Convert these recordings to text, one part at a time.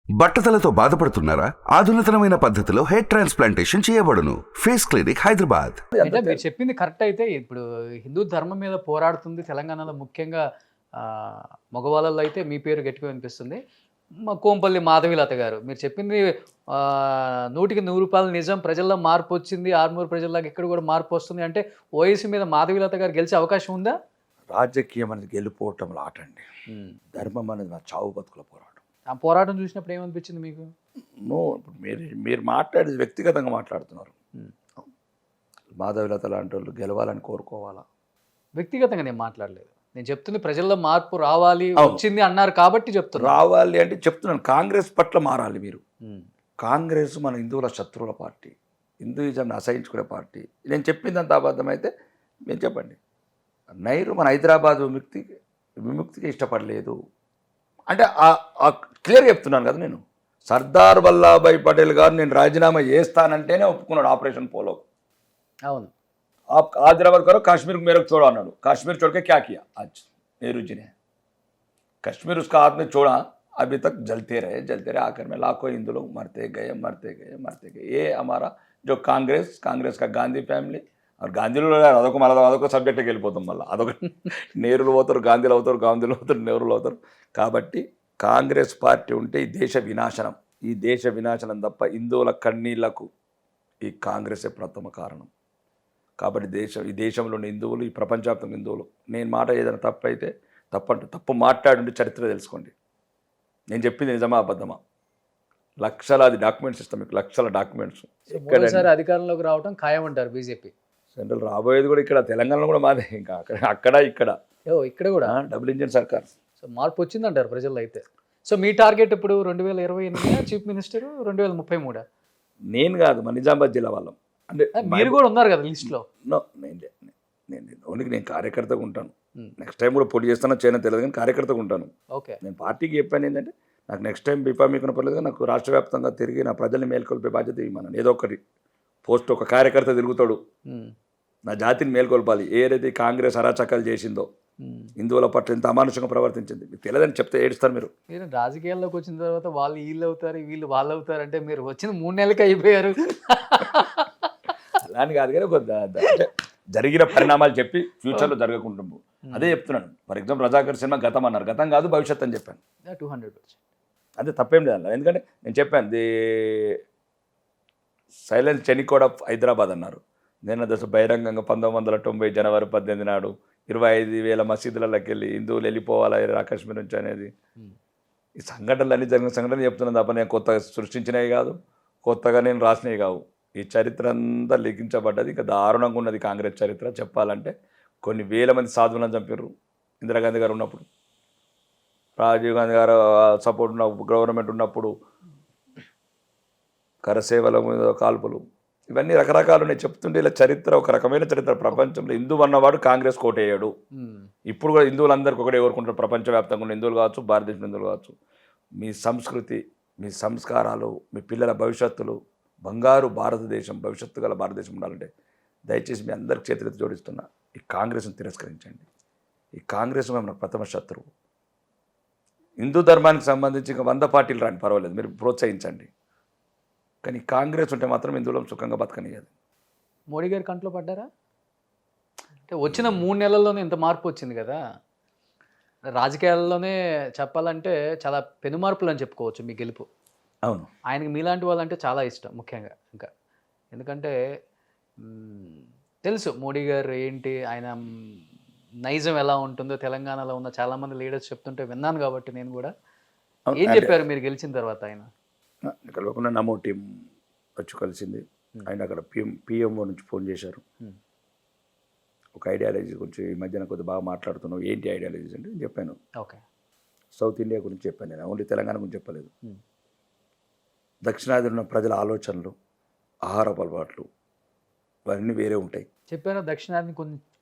బట్టతలతో బాధపడుతున్నారా? ఆధునితనమైన పద్ధతిలో hair transplantation చేయబడును. Face clinic, Hyderabad. అంటే మీరు చెప్పింది కరెక్ట్ అయితే ఇప్పుడు హిందూ ధర్మం మీద పోరాడుతుంది తెలంగాణలో ముఖ్యంగా మగవాళ్ళలో అయితే మీ పేరు గట్టిగా వినిపిస్తుంది. మా కోంపల్లి మాధవీలత గారు మీరు చెప్పింది 100% నిజం. ప్రజల్లో మార్పు వచ్చింది, ఆర్మూరు ప్రజల్లాగా ఇక్కడ కూడా మార్పు వస్తుంది అంటే ఓవైసీ మీద మాధవీలత గారు గెలిచే అవకాశం ఉందా? రాజకీయం అనేది గెలిపోవటం ఆటండి, ధర్మం అనేది నా చావు బతుకుల పోరాటం. ఆ పోరాటం చూసినప్పుడు ఏమనిపించింది మీకు? ఇప్పుడు మీరు మాట్లాడేది వ్యక్తిగతంగా మాట్లాడుతున్నారు. మాధవీలత లాంటి వాళ్ళు గెలవాలని కోరుకోవాలా? వ్యక్తిగతంగా నేను మాట్లాడలేదు. నేను చెప్తుంది ప్రజల్లో మార్పు రావాలి, వచ్చింది అన్నారు కాబట్టి చెప్తున్నారు. రావాలి అంటే చెప్తున్నాను, కాంగ్రెస్ పట్ల మారాలి మీరు. కాంగ్రెస్ మన హిందువుల శత్రువుల పార్టీ, హిందూయిజంని అసహించుకునే పార్టీ. నేను చెప్పిందంత అబద్ధమైతే మీరు చెప్పండి. నైరు మన హైదరాబాద్ విముక్తికి ఇష్టపడలేదు అంటే క్లియర్ చెప్తున్నాను కదా నేను. సర్దార్ వల్లభాయ్ పటేల్ గారు నేను రాజీనామా చేస్తానంటేనే ఒప్పుకున్నాడు ఆపరేషన్ పోలో. అవును, आप हैदराबाद करो, कश्मीर को मेरे को छोड़ो अన్నాడు. कश्मीर छोड़ के क्या किया आज नेहरू जी ने? कश्मीर उसका हाथ में छोड़ा, अभी तक जलते रहे आखिर में लाखों हिंदू लोग मरते गए. ये हमारा जो कांग्रेस का गांधी फ्యామిలీ और గాంధీలో అదొక సబ్జెక్ట్కి వెళ్ళిపోతాం. మళ్ళీ అదొక నెహ్రూలు అవుతారు, గాంధీలు అవుతారు, నెహ్రూలు అవుతారు. కాబట్టి కాంగ్రెస్ పార్టీ ఉంటే ఈ దేశ వినాశనం తప్ప హిందువుల కన్నీళ్లకు ఈ కాంగ్రెసే ప్రథమ కారణం. కాబట్టి ఈ దేశంలోని హిందువులు, ఈ ప్రపంచవ్యాప్తంగా హిందువులు, నేను మాట ఏదైనా తప్పు మాట్లాడుంటే చరిత్ర తెలుసుకోండి. నేను చెప్పింది నిజమా అబద్ధమా? లక్షలాది డాక్యుమెంట్స్ ఇస్తాం మీకు, లక్షల డాక్యుమెంట్స్. మూడోసారి అధికారంలోకి రావడం ఖాయం అంటారు బీజేపీ. సెంట్రల్ రాబోయేది కూడా ఇక్కడ, తెలంగాణలో కూడా మాదే. ఇంకా అక్కడ ఇక్కడ కూడా డబుల్ ఇంజిన్ సర్కార్. సో మార్పు వచ్చిందంటారు ప్రజల్లో అయితే. సో మీ టార్గెట్ ఇప్పుడు 2028 చీఫ్ మినిస్టర్, 2033? నేను కాదు, మన నిజామాబాద్ జిల్లా వాళ్ళం. అంటే మీరు కూడా ఉన్నారు కదా లిస్ట్లో? నేను కార్యకర్తగా ఉంటాను. నెక్స్ట్ టైం కూడా పోటీ చేస్తానో చేయనో తెలియదు, కానీ కార్యకర్తగా ఉంటాను. ఓకే, నేను పార్టీకి చెప్పాను ఏంటంటే నాకు నెక్స్ట్ టైం బీపా మీకు పర్లేదు, నాకు రాష్ట్ర వ్యాప్తంగా తిరిగి నా ప్రజల్ని మేల్కొల్పే బాధ్యత ఇవ్వమన్నాను. ఏదో ఒకటి పోస్ట్ ఒక కార్యకర్త తిరుగుతాడు, నా జాతిని మేల్కొల్పాలి. ఏదైతే కాంగ్రెస్ అరాచకాలు చేసిందో, హిందువుల పట్ల ఇంత అమానుషంగా ప్రవర్తించింది, మీకు తెలియదని చెప్తే ఏడుస్తారు మీరు. మీరు రాజకీయాల్లోకి వచ్చిన తర్వాత వాళ్ళు వీళ్ళు అవుతారు, వీళ్ళు వాళ్ళు అవుతారు అంటే మీరు వచ్చిన 3 నెలలకి అయిపోయారు. అలాని కాదు కానీ ఒక జరిగిన పరిణామాలు చెప్పి ఫ్యూచర్లో జరగకుండా అదే చెప్తున్నాను. ఫర్ ఎగ్జాంపుల్ రజాకర్ సినిమా గతం అన్నారు, గతం కాదు భవిష్యత్ అని చెప్పాను. 200%. అదే తప్పేం లేదు. ఎందుకంటే నేను చెప్పాను ది సైలెన్స్ చెనికోడ్ ఆఫ్ హైదరాబాద్ అన్నారు. నేను దశ బహిరంగంగా 1990 జనవరి 18 నాడు 25,000 మసీదులకి వెళ్ళి హిందువులు వెళ్ళిపోవాలి కాశ్మీర్ నుంచి అనేది, ఈ సంఘటనలు అన్నీ జరిగిన సంఘటనలు చెప్తున్నాను తప్ప నేను కొత్తగా సృష్టించినవి కాదు, కొత్తగా నేను రాసినవి కావు. ఈ చరిత్ర అంతా లిఖించబడ్డది. ఇక దారుణంగా ఉన్నది కాంగ్రెస్ చరిత్ర. చెప్పాలంటే కొన్ని వేల మంది సాధువులను చంపారు ఇందిరాగాంధీ గారు ఉన్నప్పుడు, రాజీవ్ గాంధీ గారు సపోర్ట్ ఉన్న గవర్నమెంట్ ఉన్నప్పుడు, కరసేవల మీద కాల్పులు, ఇవన్నీ రకరకాలు నేను చెప్తుంటే ఇలా చరిత్ర ఒక రకమైన చరిత్ర. ప్రపంచంలో హిందూ అన్నవాడు కాంగ్రెస్ కోటేయాడు. ఇప్పుడు కూడా హిందువులందరికీ ఒకటే కోరుకుంటారు, ప్రపంచవ్యాప్తంగా ఉన్న హిందువులు కావచ్చు, భారతదేశం హిందువులు కావచ్చు. మీ సంస్కృతి, మీ సంస్కారాలు, మీ పిల్లల భవిష్యత్తులు, బంగారు భారతదేశం, భవిష్యత్తు గల భారతదేశం ఉండాలంటే దయచేసి మీ అందరికి చేతులెత్తి జోడిస్తున్నా, ఈ కాంగ్రెస్ని తిరస్కరించండి. ఈ కాంగ్రెస్ మన ప్రథమ శత్రువు. హిందూ ధర్మానికి సంబంధించి ఇంకా 100 పార్టీలు రాని పర్వాలేదు, మీరు ప్రోత్సహించండి. కానీ కాంగ్రెస్ ఉంటే మాత్రం హిందువులను సుఖంగా బతకనియదు. మోడీ గారి కంట్లో పడ్డారా? అంటే వచ్చిన 3 నెలల్లోనే ఇంత మార్పు వచ్చింది కదా. రాజకీయాల్లోనే చెప్పాలంటే చాలా పెనుమార్పులు అని చెప్పుకోవచ్చు మీ గెలుపు. అవును, ఆయనకి మీలాంటి వాళ్ళంటే చాలా ఇష్టం ముఖ్యంగా. ఇంకా ఎందుకంటే తెలుసు మోడీ గారు ఏంటి, ఆయన నైజం ఎలా ఉంటుందో తెలంగాణలో ఉన్న చాలామంది లీడర్స్ చెప్తుంటే విన్నాను కాబట్టి నేను కూడా. ఏం చెప్పారు మీరు గెలిచిన తర్వాత? ఆయన కలవకుండా నమో టీం వచ్చి కలిసింది. ఆయన అక్కడ పిఎంఓ నుంచి ఫోన్ చేశారు. ఒక ఐడియాలజీ గురించి ఈ మధ్యన కొద్దిగా బాగా మాట్లాడుతున్నావు, ఏంటి ఐడియాలజీస్ అంటే చెప్పాను. ఓకే, సౌత్ ఇండియా గురించి చెప్పాను, నేను ఓన్లీ తెలంగాణ గురించి చెప్పలేదు. దక్షిణాది ఉన్న ప్రజల ఆలోచనలు, ఆహారపు అలవాట్లు ఇవన్నీ వేరే ఉంటాయి చెప్పారు. దక్షిణాదిని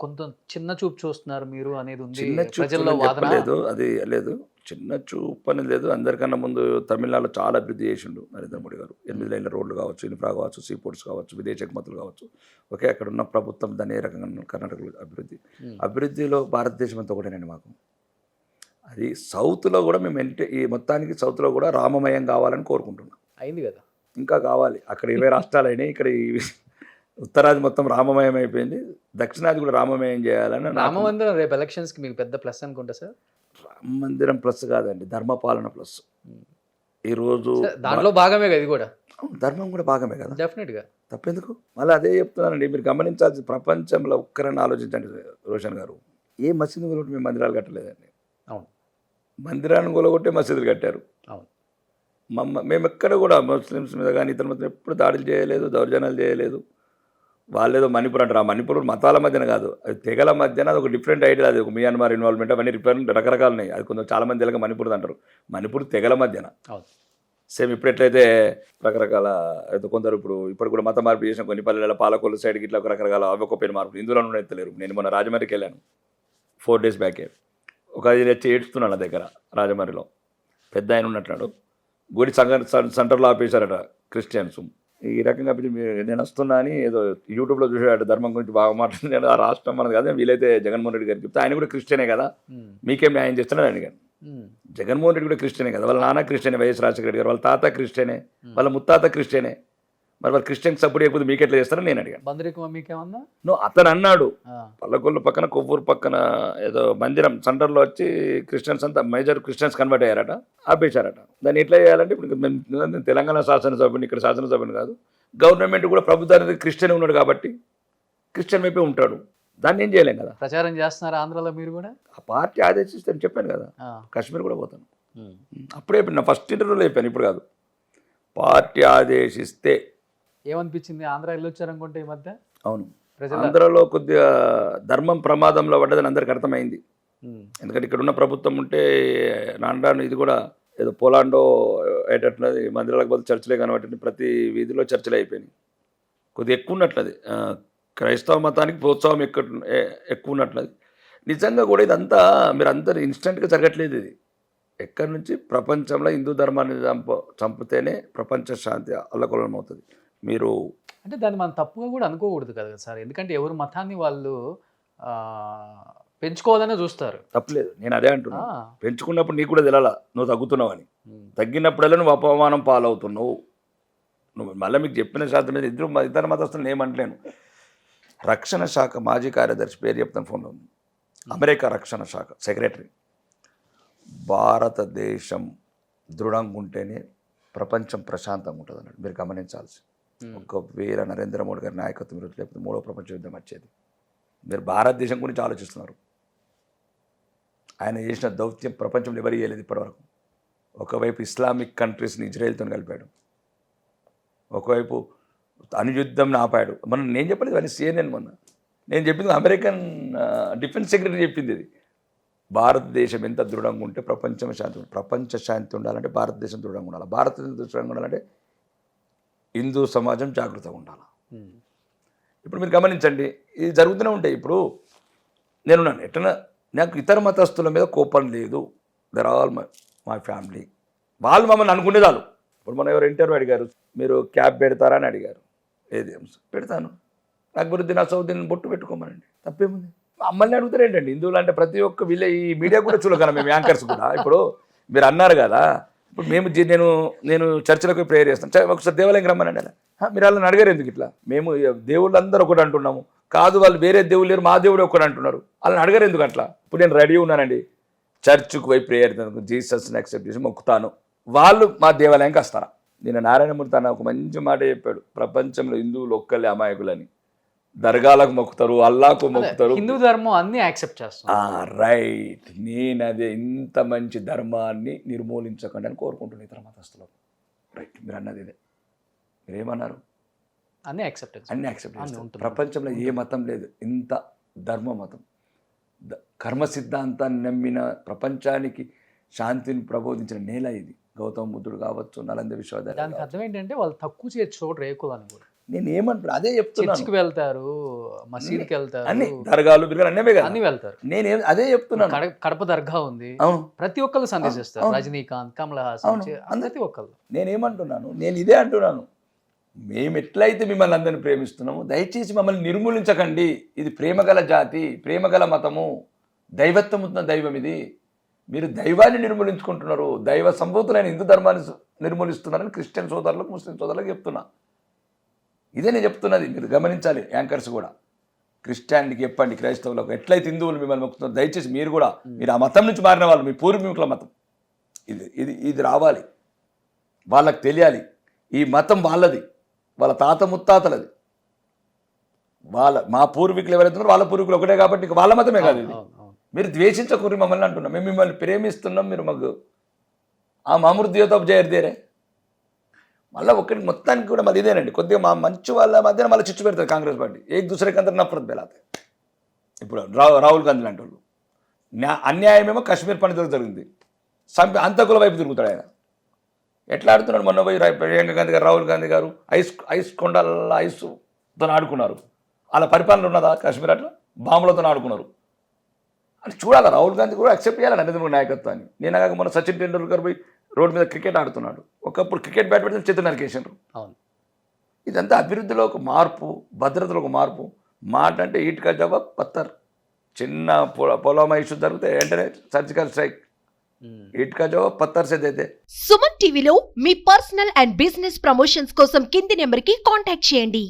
కొంత చిన్న చూపు చూస్తున్నారు మీరు అనేది ఉంది. చిన్న చూపు లేదు, అది లేదు, చిన్న చూపు అనేది లేదు. అందరికన్నా ముందు తమిళనాడులో చాలా అభివృద్ధి చేసిండు నరేంద్ర మోడీ గారు. 8 లైన్ల రోడ్లు కావచ్చు, ఇన్ఫ్రా కావచ్చు, సీ పోర్ట్స్ కావచ్చు, విదేశీ ఎగుమతులు కావచ్చు. ఓకే, అక్కడ ఉన్న ప్రభుత్వం దాన్ని ఏ రకంగా కర్ణాటకలో అభివృద్ధిలో భారతదేశం అంతా ఒకటేనండి. మాకు అది సౌత్లో కూడా మేము ఈ మొత్తానికి సౌత్లో కూడా రామమయం కావాలని కోరుకుంటున్నాం. అయింది కదా. ఇంకా కావాలి. అక్కడ 20 రాష్ట్రాలు అయినాయి, ఇక్కడ ఉత్తరాది మొత్తం రామమయం అయిపోయింది, దక్షిణాది కూడా రామమయం చేయాలని. రామ మందిరం రేపు ఎలక్షన్స్కి మీకు పెద్ద ప్లస్ అనుకుంటా సార్. రామ మందిరం ప్లస్ కాదండి, ధర్మపాలన ప్లస్. ఈరోజు దాంట్లో భాగమే కదా ఇది కూడా. ధర్మం కూడా భాగమే కదా, డెఫినెట్గా. తప్పెందుకు? మళ్ళీ అదే చెప్తున్నానండి, మీరు గమనించాల్సి ప్రపంచంలో ఒక్కరని ఆలోచించండి రోషన్ గారు. ఏ మసీదు కూలగొట్టి మేము మందిరాలు కట్టలేదండి. అవును. మందిరాన్ని కూలగొట్టే మసీదులు కట్టారు. అవును. మేము ఎక్కడ కూడా ముస్లిమ్స్ మీద కానీ ఇతర మతం ఎప్పుడు దాడులు చేయలేదు, దౌర్జన్యాలు చేయలేదు. వాళ్ళేదో మణిపూర్ అంటారు, ఆ మణిపూర్ మతాల మధ్యన కాదు, అది తెగల మధ్యన. అది ఒక డిఫరెంట్ ఐడియా, అది ఒక మియాన్మార్ ఇన్వాల్వ్మెంట్, అవన్నీ రకరకాలు ఉన్నాయి. అది కొంచెం చాలా మంది తెలియక మణిపూర్ అంటారు. మణిపూర్ తెగల మధ్యన. సేమ్ ఇప్పుడు ఎట్లయితే రకరకాల అయితే కొందరు ఇప్పుడు కూడా మత మార్పు చేసిన కొన్ని పల్లెల పాలకొల్లు సైడ్కి ఇట్లా రకరకాల అవి ఒక పేరు మార్పు హిందువులను ఎత్తలేరు. నేను మొన్న రాజమండ్రికి వెళ్ళాను 4 days బ్యాకే. ఒక 5 వచ్చి ఏడుస్తున్నాను నా దగ్గర రాజమండ్రిలో. పెద్ద ఆయన ఉన్నట్టున్నాడు, గుడి సెంటర్లో ఆపేశారట క్రిస్టియన్స్. ఈ రకంగా నేను వస్తున్నా అని ఏదో యూట్యూబ్లో చూసాడు, ధర్మం గురించి బాగా మాట్లాడి. నేను ఆ రాష్ట్రం మనది కదా, వీలైతే జగన్మోహన్ రెడ్డి గారికి చెప్తే ఆయన కూడా క్రిస్టియనే కదా, మీకేం న్యాయం చేస్తున్నాడు అడిగాను. జగన్మోహన్ రెడ్డి కూడా క్రిస్టియనే కదా, వాళ్ళ నాన్న క్రిస్టియనే, వైఎస్ రాజశేఖర రెడ్డి గారు, వాళ్ళ తాత క్రిస్టియనే, వాళ్ళ ముత్తాత క్రిస్టియనే. మరి వాళ్ళు క్రిస్టియన్ సపోర్ట్ చేయకపోతే మీకు ఎట్లా చేస్తారని నేను అడిగాను. అతను అన్నాడు పల్లకొల్లు పక్కన కొవ్వూరు పక్కన ఏదో మందిరం సెంటర్లో వచ్చి క్రిస్టియన్స్ అంతా మేజర్ క్రిస్టియన్స్ కన్వర్ట్ అయ్యారట, ఆపేశారట. దాన్ని ఎట్లా చేయాలంటే ఇప్పుడు నేను తెలంగాణ శాసనసభ్యుని, ఇక్కడ శాసనసభ్యుని కాదు, గవర్నమెంట్ కూడా ప్రభుత్వానికి క్రిస్టియన్ ఉన్నాడు కాబట్టి క్రిస్టియన్ వైపే ఉంటాడు, దాన్ని ఏం చేయలేం కదా. ప్రచారం చేస్తున్నారు ఆంధ్రాలో మీరు కూడా. ఆ పార్టీ ఆదేశిస్తే చెప్పాను కదా, కాశ్మీర్ కూడా పోతాను. అప్పుడే నా ఫస్ట్ ఇంటర్వ్యూలో చెప్పాను, ఇప్పుడు కాదు. పార్టీ ఆదేశిస్తే ఏమనిపించింది? ఆంధ్ర వెళ్ళొచ్చారనుకుంటే ఈ మధ్య. అవును, ఆంధ్రలో కొద్దిగా ధర్మం ప్రమాదంలో పడ్డదని అందరికి అర్థమైంది. ఎందుకంటే ఇక్కడ ఉన్న ప్రభుత్వం ఉంటే నాండాను ఇది కూడా ఏదో పోలాండో అయ్యేటట్లది, మందిరాలకు బదులు చర్చలే కనబట్టి ప్రతి వీధిలో చర్చలే అయిపోయినాయి. కొద్దిగా ఎక్కువ ఉన్నట్లది, క్రైస్తవ మతానికి ప్రోత్సాహం ఎక్కువ ఉన్నట్లది. నిజంగా కూడా ఇదంతా మీరు అందరు ఇన్స్టెంట్గా జరగట్లేదు. ఇది ఎక్కడి నుంచి ప్రపంచంలో హిందూ ధర్మాన్ని చంపితేనే ప్రపంచ శాంతి అల్లకల్లోలం అవుతుంది. మీరు అంటే దాన్ని మనం తప్పుగా కూడా అనుకోకూడదు కదా సార్, ఎందుకంటే ఎవరు మతాన్ని వాళ్ళు పెంచుకోవాలనే చూస్తారు. తప్పలేదు, నేను అదే అంటున్నా. పెంచుకున్నప్పుడు నీకు కూడా తెలాల నువ్వు తగ్గుతున్నావు అని. తగ్గినప్పుడల్లా నువ్వు అపమానం పాలవుతున్నావు. నువ్వు మళ్ళీ మీకు చెప్పిన శాతం మీద ఇద్దరు మతస్థులను ఏమంటలేను. రక్షణ శాఖ మాజీ కార్యదర్శి పేరు చెప్తాను ఫోన్లో, అమెరికా రక్షణ శాఖ సెక్రటరీ, భారతదేశం దృఢంగా ఉంటేనే ప్రపంచం ప్రశాంతంగా ఉంటుంది అన్నాడు. మీరు గమనించాల్సి, ఒకవేళ నరేంద్ర మోడీ గారి నాయకత్వం ఈరోజు లేకపోతే 3వ ప్రపంచ యుద్ధం వచ్చేది. మీరు భారతదేశం గురించి ఆలోచిస్తున్నారు. ఆయన చేసిన దౌత్యం ప్రపంచంలో ఎవరు చేయలేదు ఇప్పటివరకు. ఒకవైపు ఇస్లామిక్ కంట్రీస్ని ఇజ్రాయెల్తో కలిపాడు, ఒకవైపు అణుయుద్ధంని ఆపాడు. నేను చెప్పలేదు, అని CNN మొన్న నేను చెప్పింది అమెరికన్ డిఫెన్స్ సెక్రటరీ చెప్పింది. ఇది భారతదేశం ఎంత దృఢంగా ఉంటే ప్రపంచ శాంతి ఉండాలంటే భారతదేశం దృఢంగా ఉండాలి. భారతదేశం దృఢంగా ఉండాలంటే హిందూ సమాజం జాగృతంగా ఉండాలి. ఇప్పుడు మీరు గమనించండి, ఇది జరుగుతూనే ఉంటాయి. ఇప్పుడు నేనున్నాను, ఎట్లా నాకు ఇతర మతస్థుల మీద కోపం లేదు. They're all my family. వాళ్ళు మమ్మల్ని అనుకునే చాలు. ఇప్పుడు మనం ఎవరు ఇంటర్వ్యూ అడిగారు, మీరు క్యాప్ పెడతారా అని అడిగారు. ఏది పెడతాను, అక్బరుద్దీన్ అసౌద్దీన్ బొట్టు పెట్టుకోమనండి, తప్పేముంది. మమ్మల్ని అడుగుతారు ఏంటండి హిందువులు అంటే. ప్రతి ఒక్క వీళ్ళ ఈ మీడియా కూడా చూడగలం, మేము యాంకర్స్ కూడా. ఇప్పుడు మీరు అన్నారు కదా, ఇప్పుడు నేను చర్చలకు ప్రేయర్ చేస్తాను, ఒకసారి దేవాలయం రమ్మనండి అలా. మీరు వాళ్ళని అడిగారు ఎందుకు ఇట్లా? మేము దేవుళ్ళందరూ ఒకటి అంటున్నాము, కాదు వాళ్ళు వేరే దేవుళ్ళు లేరు, మా దేవుడు ఒకటి అంటున్నారు, వాళ్ళని అడగారు ఎందుకు అట్లా? ఇప్పుడు నేను రెడీ ఉన్నానండి, చర్చ్కు పోయి ప్రేయర్ జీసస్ని యాక్సెప్ట్ చేసి మొక్కుతాను, వాళ్ళు మా దేవాలయంకి వస్తారా? నేను నారాయణమూర్తి అన్న ఒక మంచి మాట చెప్పాడు, ప్రపంచంలో హిందువులు ఒక్కళ్ళే అమాయకులని. దర్గాలకు మొక్కుతారు, అల్లాకు మొక్కుతారు, హిందూ ధర్మం అన్ని యాక్సెప్ట్ చేస్తారు. రైట్. నేను అదే ఇంత మంచి ధర్మాన్ని నిర్మూలించకండి అని కోరుకుంటున్నాను ఇతర మతస్థులకు. రైట్, మీరు అన్నది ఇదే. మీరేమన్నారు? అన్ని యాక్సెప్ట్ చేస్తారు. ప్రపంచంలో ఏ మతం లేదు ఇంత ధర్మ మతం. కర్మ సిద్ధాంతాన్ని నమ్మిన, ప్రపంచానికి శాంతిని ప్రబోధించిన నేల ఇది. గౌతమ బుద్ధుడు కావచ్చు, నలంద విశ్వవిద్యాలయం. దానికి అర్థం ఏంటంటే వాళ్ళు తక్కువ చేసి చూడరు ఏకులని కూడా. నేను ఏమంటున్నా అదే చెప్తున్నాను. చర్చికి వెళ్తారు, మసీద్కి వెళ్తారు, అన్ని దర్గాలు అన్నీ కదా, అన్ని వెళ్తారు. నేను అదే చెప్తున్నాను. కడప దర్గా ఉంది, ప్రతి ఒక్కళ్ళు సందేశిస్తారు. రజనీకాంత్, కమల్ హాసన్, ప్రతి ఒక్కళ్ళు. నేనేమంటున్నాను, నేను ఇదే అంటున్నాను. మేము ఎట్లయితే మిమ్మల్ని అందరినీ ప్రేమిస్తున్నాము, దయచేసి మమ్మల్ని నిర్మూలించకండి. ఇది ప్రేమగల జాతి, ప్రేమగల మతము, దైవత్వం ఉన్న దైవం ఇది. మీరు దైవాన్ని నిర్మూలించుకుంటున్నారు, దైవ సంభూతులైన హిందూ ధర్మాన్ని నిర్మూలిస్తున్నారని క్రిస్టియన్ సోదరులకు ముస్లిం సోదరులకు చెప్తున్నా. ఇదే నేను చెప్తున్నది, మీరు గమనించాలి. యాంకర్స్ కూడా క్రిస్టియానిటీకి చెప్పండి, క్రైస్తవులకు ఎట్లయితే హిందువులు మిమ్మల్ని మొక్కుతున్నారు, దయచేసి మీరు కూడా, మీరు ఆ మతం నుంచి మారిన వాళ్ళు, మీ పూర్వీకుల మతం ఇది ఇది ఇది రావాలి, వాళ్ళకి తెలియాలి. ఈ మతం వాళ్ళది, వాళ్ళ తాత ముత్తాతలది. మా పూర్వీకులు ఎవరైతే ఉన్నారో వాళ్ళ పూర్వీకులు ఒకటే కాబట్టి ఇంక వాళ్ళ మతమే కాదు ఇది. మీరు ద్వేషించకూరి మమ్మల్ని అంటున్నాం, మేము మిమ్మల్ని ప్రేమిస్తున్నాం, మీరు మాకు ఆ మామృద్యోతపు జయర్దేరే. మళ్ళీ ఒకటి మొత్తానికి కూడా మళ్ళీ ఇదేనండి, కొద్దిగా మా మంచి వాళ్ళ మధ్యన మళ్ళీ చిచ్చు పెడతారు కాంగ్రెస్ పార్టీ. ఏక్ దూసరే కందరు నఫరత్ బెలాతే. ఇప్పుడు రాహుల్ గాంధీ లాంటి వాళ్ళు అన్యాయమేమో కాశ్మీర్ పండితులకు జరిగింది, అంతకుల వైపు తిరుగుతాడు ఆయన. ఎట్లా ఆడుతున్నాడు? మొన్న పోయి ప్రియాంక గాంధీ గారు, రాహుల్ గాంధీ గారు ఐస్ కొండల ఐస్తో ఆడుకున్నారు. అలా పరిపాలన ఉన్నదా కాశ్మీర్? అట్లా బాంబులతో ఆడుకున్నారు. అని చూడాలి. రాహుల్ గాంధీ కూడా యాక్సెప్ట్ చేయాలి నరేంద్ర మోడీ నాయకత్వాన్ని. నేను కాక మొన్న సచిన్ టెండూల్కర్ పోయి రోడ్డు మీద క్రికెట్ ఆడుతున్నాడు. ఒకప్పుడు క్రికెట్ బ్యాట్ పెడితే చేతులు నరికేసారు. అవును. ఇదంతా అభివృద్ధిలో ఒక మార్పు, భద్రతలో ఒక మార్పు. మాట అంటే ఈట్కా జవాబ్ పత్తర్. చిన్న పొలం ఇష్యూ జరిగితే వెంటనే సర్జికల్ స్ట్రైక్. ఈట్కా జవాబ్ పత్తర్ సే దేతే. సుమన్ టీవీలో మీ పర్సనల్ అండ్ బిజినెస్ ప్రమోషన్స్ కోసం కింది నెంబర్కి కాంటాక్ట్ చేయండి.